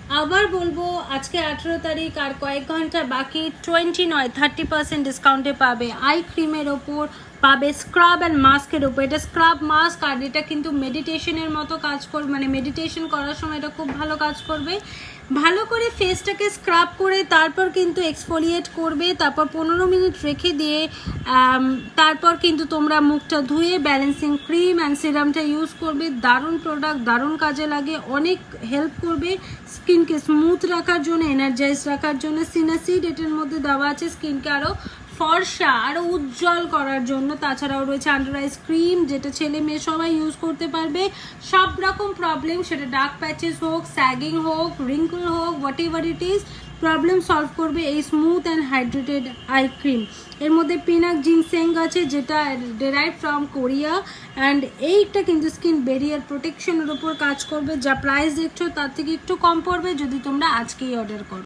আবার বলবো আজকে 18 তারিখ, আর কয়েক ঘন্টা বাকি। 20 নয় 30% ডিসকাউন্টে পাবে আই ক্রিমের ওপর, পাবে স্ক্রাব অ্যান্ড মাস্কের ওপর। এটা স্ক্রাব মাস্ক, আর এটা কিন্তু মেডিটেশনের মতো কাজ করবে, মানে মেডিটেশন করার সময় এটা খুব ভালো কাজ করবে। ভালো করে ফেসটাকে স্ক্রাব করে তারপর কিন্তু এক্সফোলিয়েট করবে, তারপর 15 মিনিট রেখে দিয়ে তারপর কিন্তু তোমরা মুখটা ধুয়ে ব্যালেন্সিং ক্রিম অ্যান্ড সিরামটা ইউজ করবে। দারুণ প্রোডাক্ট, দারুণ কাজে লাগে, অনেক হেল্প করবে স্কিনকে স্মুথ রাখার জন্য, এনার্জাইজ রাখার জন্য। সিনাসিড এটার মধ্যে দেওয়া আছে স্কিনকে আরও ফর্সা, আরও উজ্জ্বল করার জন্য। তাছাড়াও রয়েছে আন্ডার আইস ক্রিম, যেটা ছেলে মেয়ে সবাই ইউজ করতে পারবে। সব রকম প্রবলেম, সেটা ডার্ক প্যাচেস হোক, স্যাগিং হোক, রিঙ্কল হোক, what ever it is, problem solve করবে এই smooth and hydrated eye cream. এর মধ্যে পিনাক জিনসেং আছে, যেটা ডেরাইভ ফ্রম কোরিয়া, অ্যান্ড এইটা কিন্তু স্কিন ব্যারিয়ার প্রোটেকশনের উপর কাজ করবে। যা প্রাইস দেখছো তার থেকে একটু কম পড়বে যদি তোমরা আজকেই অর্ডার করো।